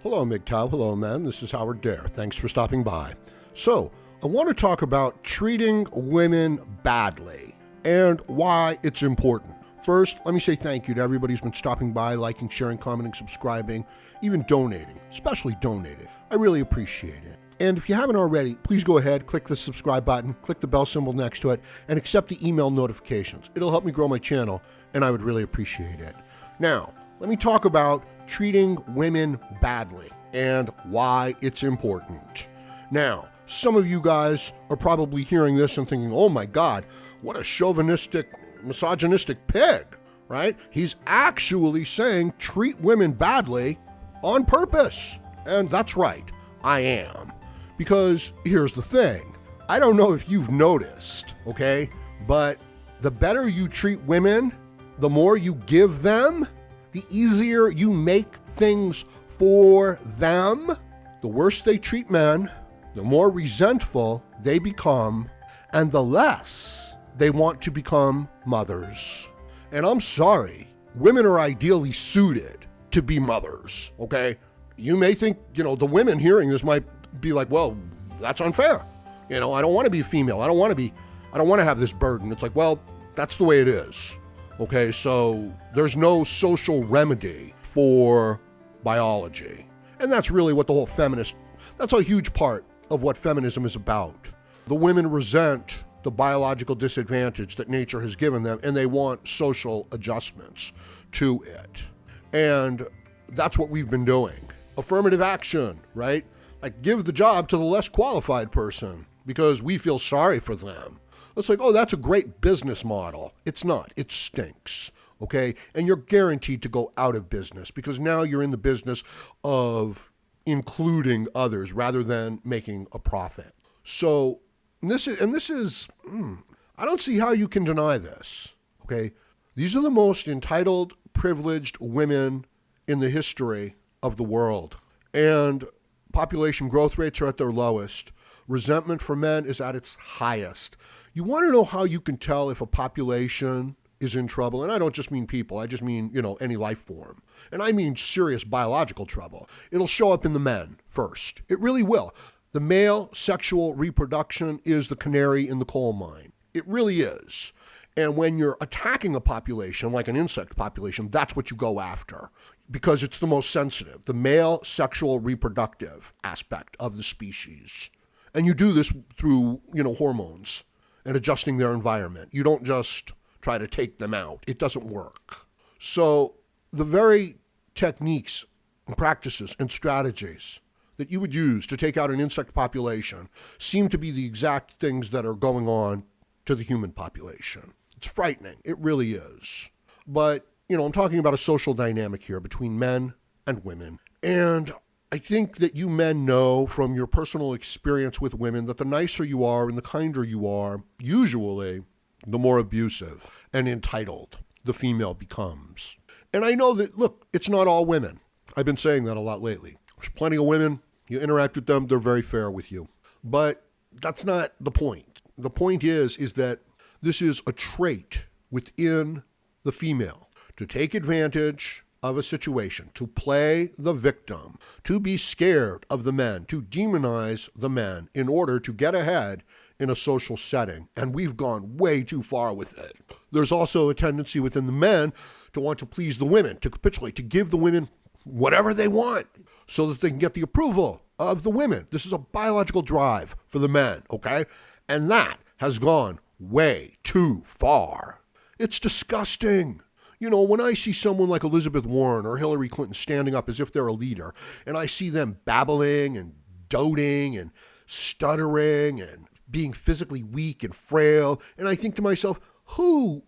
Hello, MGTOW. Hello, men. This is Howard Dare. Thanks for stopping by. So, I want to talk about treating women badly and why it's important. First, let me say thank you to everybody who's been stopping by, liking, sharing, commenting, subscribing, even donating, especially donating. I really appreciate it. And if you haven't already, please go ahead, click the subscribe button, click the bell symbol next to it, and accept the email notifications. It'll help me grow my channel, and I would really appreciate it. Now, let me talk about treating women badly and why it's important. Now, some of you guys are probably hearing this and thinking, oh my God, what a chauvinistic, misogynistic pig, right? He's actually saying treat women badly on purpose. And that's right, I am. Because here's the thing, I don't know if you've noticed, okay, but the better you treat women, the more you give them, the easier you make things for them, the worse they treat men, the more resentful they become, and the less they want to become mothers. And I'm sorry, women are ideally suited to be mothers, okay? You may think, the women hearing this might be like, well, that's unfair. I don't want to be a female. I don't want to have this burden. It's like, well, that's the way it is. Okay, so there's no social remedy for biology. And that's really what the whole that's a huge part of what feminism is about. The women resent the biological disadvantage that nature has given them, and they want social adjustments to it. And that's what we've been doing. Affirmative action, right? Like give the job to the less qualified person because we feel sorry for them. It's like, oh, that's a great business model. It's not. It stinks, okay? And you're guaranteed to go out of business because now you're in the business of including others rather than making a profit. So this is, I don't see how you can deny this, okay? These are the most entitled, privileged women in the history of the world. And population growth rates are at their lowest. Resentment for men is at its highest. You want to know how you can tell if a population is in trouble? And I don't just mean people, I just mean, any life form. And I mean serious biological trouble. It'll show up in the men first. It really will. The male sexual reproduction is the canary in the coal mine. It really is. And when you're attacking a population, like an insect population, that's what you go after because it's the most sensitive, the male sexual reproductive aspect of the species. And you do this through, hormones and adjusting their environment. You don't just try to take them out. It doesn't work. So the very techniques and practices and strategies that you would use to take out an insect population seem to be the exact things that are going on to the human population. It's frightening. It really is. But, I'm talking about a social dynamic here between men and women. And I think that you men know from your personal experience with women that the nicer you are and the kinder you are, usually the more abusive and entitled the female becomes. And I know that, look, it's not all women. I've been saying that a lot lately. There's plenty of women, you interact with them, they're very fair with you. But that's not the point. The point is that this is a trait within the female to take advantage of a situation, to play the victim, to be scared of the men, to demonize the men in order to get ahead in a social setting. And we've gone way too far with it. There's also a tendency within the men to want to please the women, to capitulate, to give the women whatever they want so that they can get the approval of the women. This is a biological drive for the men, okay? And that has gone way too far. It's disgusting. When I see someone like Elizabeth Warren or Hillary Clinton standing up as if they're a leader, and I see them babbling and doting and stuttering and being physically weak and frail, and I think to myself, who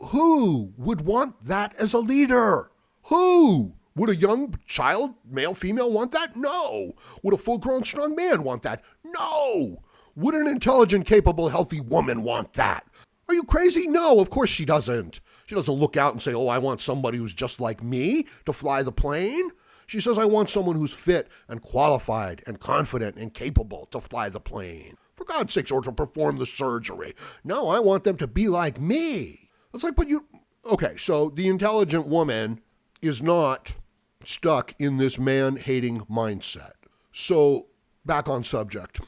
would want that as a leader? Who? Would a young child, male, female, want that? No. Would a full-grown, strong man want that? No. Would an intelligent, capable, healthy woman want that? Are you crazy? No, of course she doesn't. She doesn't look out and say, oh, I want somebody who's just like me to fly the plane. She says, I want someone who's fit and qualified and confident and capable to fly the plane. For God's sakes, or to perform the surgery. No, I want them to be like me. It's like, okay, so the intelligent woman is not stuck in this man-hating mindset. So, back on subject.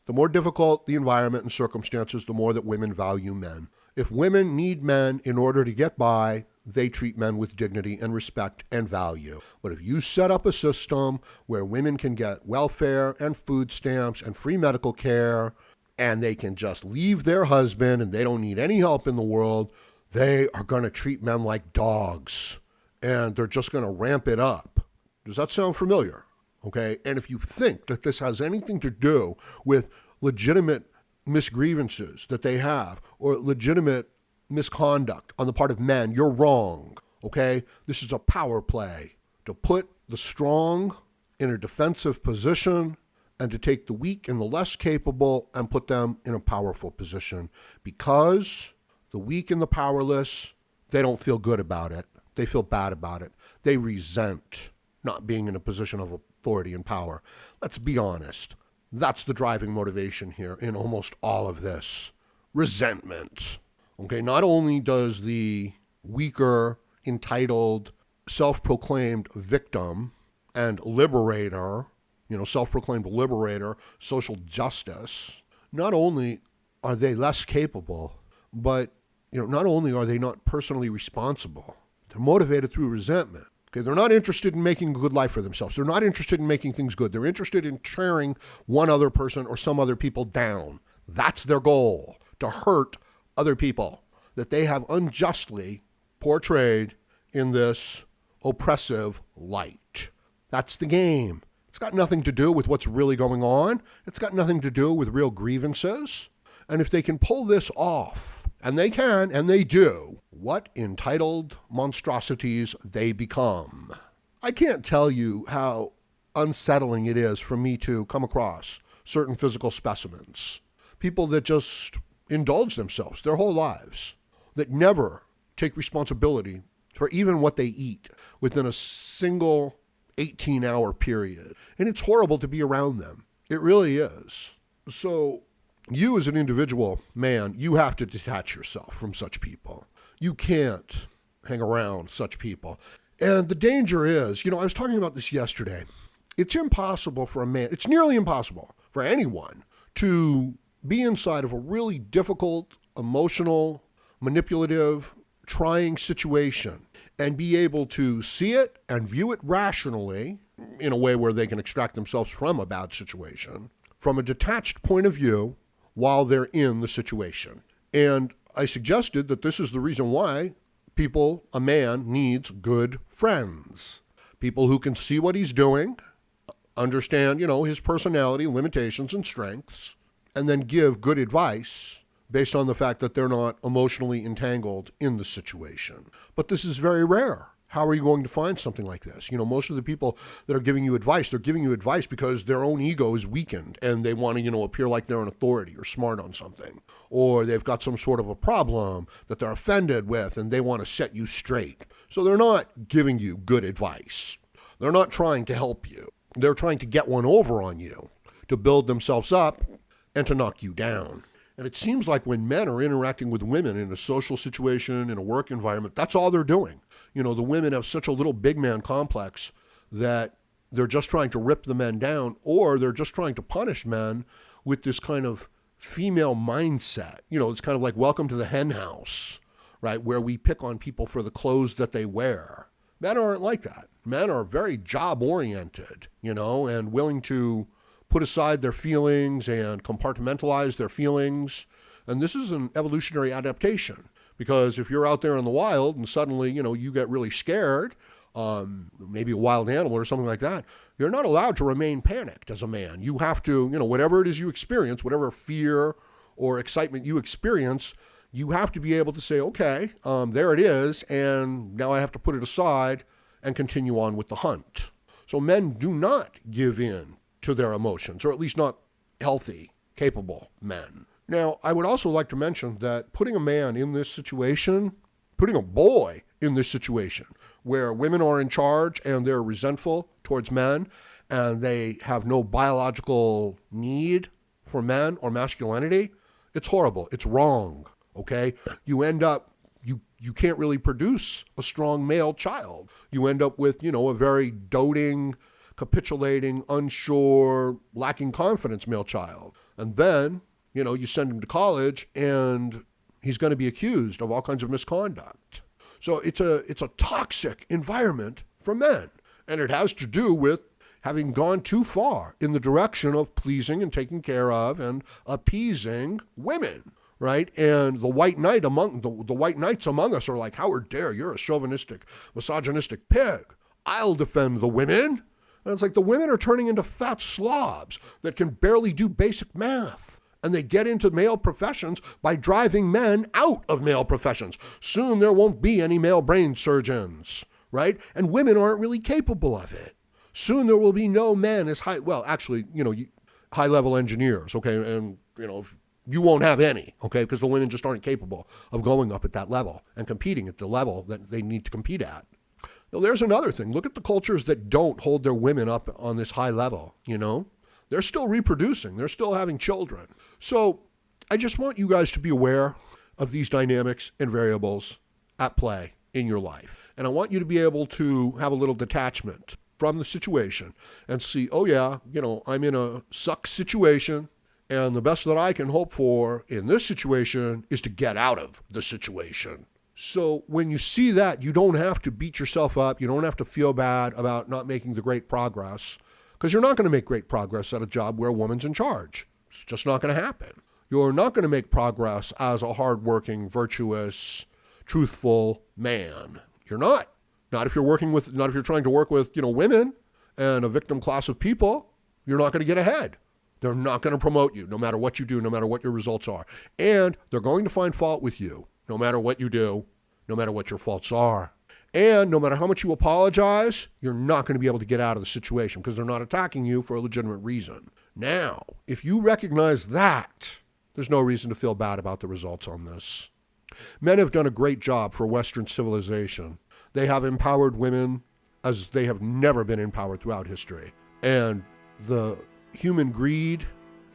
The more difficult the environment and circumstances, the more that women value men. If women need men in order to get by, they treat men with dignity and respect and value. But if you set up a system where women can get welfare and food stamps and free medical care, and they can just leave their husband and they don't need any help in the world, they are going to treat men like dogs, and they're just going to ramp it up. Does that sound familiar? Okay, and if you think that this has anything to do with legitimate misgrievances that they have or legitimate misconduct on the part of men, you're wrong. Okay, this is a power play to put the strong in a defensive position and to take the weak and the less capable and put them in a powerful position, because the weak and the powerless, they don't feel good about it. They feel bad about it. They resent not being in a position of authority and power. Let's be honest. That's the driving motivation here in almost all of this. Resentment. Okay, not only does the weaker, entitled, self-proclaimed victim and liberator, self-proclaimed liberator, social justice, not only are they less capable, but, not only are they not personally responsible, they're motivated through resentment. Okay, they're not interested in making a good life for themselves. They're not interested in making things good. They're interested in tearing one other person or some other people down. That's their goal, to hurt other people that they have unjustly portrayed in this oppressive light. That's the game. It's got nothing to do with what's really going on. It's got nothing to do with real grievances. And if they can pull this off, and they can, and they do, what entitled monstrosities they become. I can't tell you how unsettling it is for me to come across certain physical specimens. People that just indulge themselves their whole lives, that never take responsibility for even what they eat within a single 18-hour period. And it's horrible to be around them. It really is. So you as an individual man, you have to detach yourself from such people. You can't hang around such people. And the danger is, I was talking about this yesterday. It's impossible for a man, it's nearly impossible for anyone to be inside of a really difficult, emotional, manipulative, trying situation and be able to see it and view it rationally in a way where they can extract themselves from a bad situation from a detached point of view while they're in the situation. And I suggested that this is the reason why a man needs good friends. People who can see what he's doing, understand, his personality, limitations, and strengths, and then give good advice based on the fact that they're not emotionally entangled in the situation. But this is very rare. How are you going to find something like this? Most of the people that are giving you advice, they're giving you advice because their own ego is weakened and they want to, appear like they're an authority or smart on something. Or they've got some sort of a problem that they're offended with and they want to set you straight. So they're not giving you good advice. They're not trying to help you. They're trying to get one over on you, to build themselves up and to knock you down. And it seems like when men are interacting with women in a social situation, in a work environment, that's all they're doing. The women have such a little big man complex that they're just trying to rip the men down, or they're just trying to punish men with this kind of female mindset. It's kind of like welcome to the hen house, right? Where we pick on people for the clothes that they wear. Men aren't like that. Men are very job-oriented, and willing to put aside their feelings and compartmentalize their feelings. And this is an evolutionary adaptation, because if you're out there in the wild and suddenly, you get really scared, maybe a wild animal or something like that, you're not allowed to remain panicked as a man. You have to, whatever it is you experience, whatever fear or excitement you experience, you have to be able to say, okay, there it is, and now I have to put it aside and continue on with the hunt. So men do not give in to their emotions, or at least not healthy, capable men. Now, I would also like to mention that putting a man in this situation, putting a boy in this situation, where women are in charge and they're resentful towards men and they have no biological need for men or masculinity, it's horrible. It's wrong, okay? You you can't really produce a strong male child. You end up with, a very doting, capitulating, unsure, lacking confidence male child. And then, you send him to college and he's going to be accused of all kinds of misconduct. So it's a toxic environment for men. And it has to do with having gone too far in the direction of pleasing and taking care of and appeasing women, right? And the white knights among us are like, how dare, you're a chauvinistic, misogynistic pig. I'll defend the women. And it's like the women are turning into fat slobs that can barely do basic math. And they get into male professions by driving men out of male professions. Soon there won't be any male brain surgeons, right? And women aren't really capable of it. Soon there will be no men as high-level engineers, okay? And, you won't have any, okay? Because the women just aren't capable of going up at that level and competing at the level that they need to compete at. Now, there's another thing. Look at the cultures that don't hold their women up on this high level, They're still reproducing. They're still having children. So I just want you guys to be aware of these dynamics and variables at play in your life. And I want you to be able to have a little detachment from the situation and see, I'm in a suck situation, and the best that I can hope for in this situation is to get out of the situation. So when you see that, you don't have to beat yourself up. You don't have to feel bad about not making the great progress, because you're not going to make great progress at a job where a woman's in charge. It's just not going to happen. You're not going to make progress as a hardworking, virtuous, truthful man. You're not. Not if you're trying to work with, women and a victim class of people. You're not going to get ahead. They're not going to promote you no matter what you do, no matter what your results are. And they're going to find fault with you no matter what you do, no matter what your faults are. And no matter how much you apologize, you're not going to be able to get out of the situation because they're not attacking you for a legitimate reason. Now, if you recognize that, there's no reason to feel bad about the results on this. Men have done a great job for Western civilization. They have empowered women as they have never been empowered throughout history. And the human greed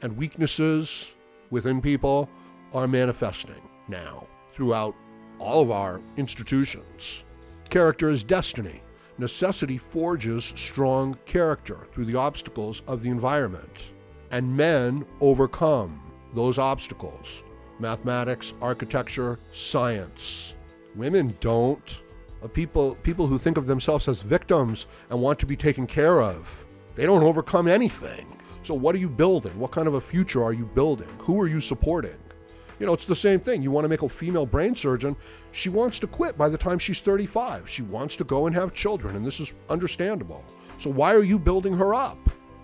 and weaknesses within people are manifesting now throughout all of our institutions. Character is destiny. Necessity forges strong character through the obstacles of the environment. And men overcome those obstacles. Mathematics, architecture, science. Women don't. People who think of themselves as victims and want to be taken care of, they don't overcome anything. So what are you building? What kind of a future are you building? Who are you supporting? It's the same thing. You want to make a female brain surgeon. She wants to quit by the time she's 35. She wants to go and have children, and this is understandable. So why are you building her up?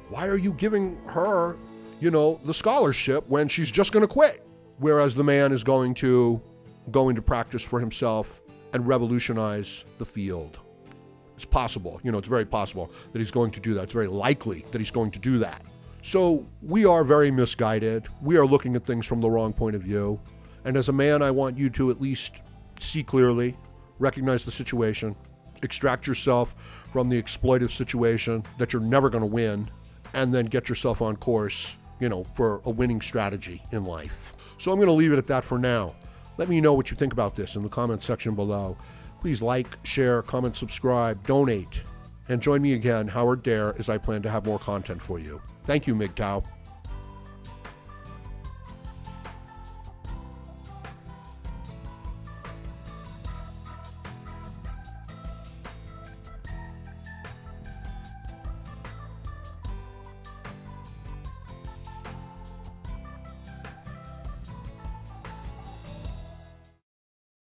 Why are you giving her, the scholarship when she's just going to quit? Whereas the man is going to practice for himself and revolutionize the field. It's possible. It's very possible that he's going to do that. It's very likely that he's going to do that. So we are very misguided. We are looking at things from the wrong point of view. And as a man, I want you to at least see clearly, recognize the situation, extract yourself from the exploitive situation that you're never going to win, and then get yourself on course, for a winning strategy in life. So I'm going to leave it at that for now. Let me know what you think about this in the comments section below. Please like, share, comment, subscribe, donate, and join me again, Howard Dare, as I plan to have more content for you. Thank you, MGTOW.